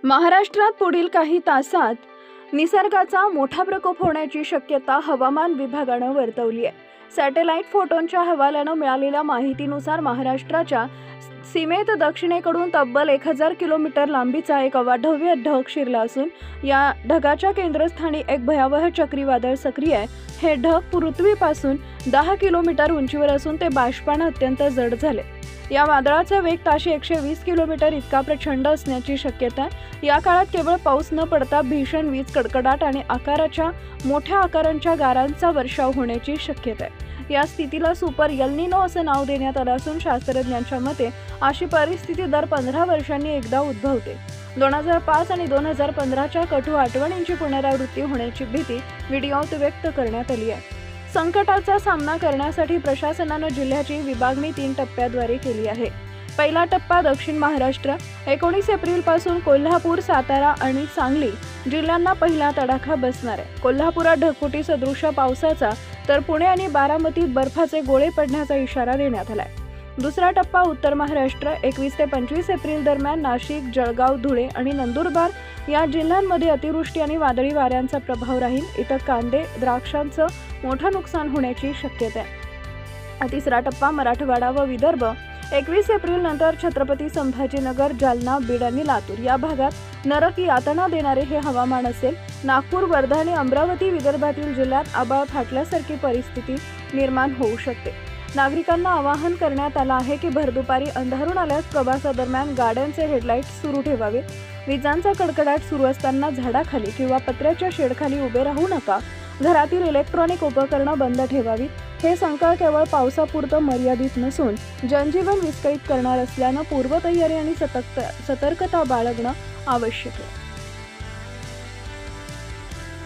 महाराष्ट्रात पुढील काही तासात निसर्गाचा मोठा प्रकोप होण्याची शक्यता हवामान विभागानं वर्तवली आहे। सॅटेलाइट फोटोंच्या हवाल्यानं मिळालेल्या माहितीनुसार महाराष्ट्राच्या सीमेत दक्षिणेकडून तब्बल 1000 किलोमीटर लांबीचा एक अवाढव्य ढग शिरला असून या ढगाच्या केंद्रस्थानी एक भयावह चक्रीवादळ सक्रिय आहे। हे ढग पृथ्वीपासून 10 किलोमीटर उंचीवर असून ते बाष्पानं अत्यंत जड झाले। या वादळाचा वेग ताशी 120 किलोमीटर इतका प्रचंड असण्याची शक्यता आहे। या काळात केवळ पाऊस न पडता भीषण वीज कडकडाट आणि मोठ्या आकारांच्या गारांचा वर्षाव होण्याची शक्यता आहे। या स्थितीला सुपर एल निनो असं नाव देण्यात आलं असून शास्त्रज्ञांच्या मते अशी परिस्थिती दर 15 वर्षांनी एकदा उद्भवते। 2005 आणि 2015च्या कटू आठवणींची पुनरावृत्ती होण्याची भीती व्हिडिओत व्यक्त करण्यात आली आहे। संकटाचा सामना करण्यासाठी प्रशासनानं जिल्ह्याची विभागणी 3 टप्प्याद्वारे केली आहे। पहिला टप्पा दक्षिण महाराष्ट्र 19 एप्रिलपासून कोल्हापूर, सातारा आणि सांगली जिल्ह्यांना पहिला तडाखा बसणार आहे। कोल्हापुरात ढगफुटी सदृश पावसाचा तर पुणे आणि बारामतीत बर्फाचे गोळे पडण्याचा इशारा देण्यात आलाय। दुसरा टप्पा उत्तर महाराष्ट्र 21 ते 25 एप्रिल दरम्यान नाशिक, जळगाव, धुळे आणि नंदुरबार या जिल्ह्यांमध्ये अतिवृष्टी आणि वादळी वाऱ्यांचा प्रभाव राहील। इथं कांदे, द्राक्षांचं मोठं नुकसान होण्याची शक्यता आहे। तिसरा टप्पा मराठवाडा व विदर्भ 21 एप्रिल नंतर छत्रपती संभाजीनगर, जालना, बीड आणि लातूर या भागात नरक यातना देणारे हे हवामान असेल। नागपूर, वर्धा आणि अमरावती विदर्भातील जिल्ह्यात आभाळ फाटल्यासारखी परिस्थिती निर्माण होऊ शकते। नागरिकांना आवाहन करण्यात आलं आहे की भरदुपारी अंधारून आल्यास प्रवासादरम्यान गाड्यांचे हेडलाईट सुरू ठेवावे। विजांचा कडकडाट सुरू असताना झाडाखाली किंवा पत्र्याच्या शेडखाली उभे राहू नका। घरातील इलेक्ट्रॉनिक उपकरणं बंद ठेवावीत। हे संकट केवळ पावसापुरतं मर्यादित नसून जनजीवन विस्कळीत करणार असल्यानं पूर्वतयारी आणि सतर्कता बाळगणं आवश्यक आहे।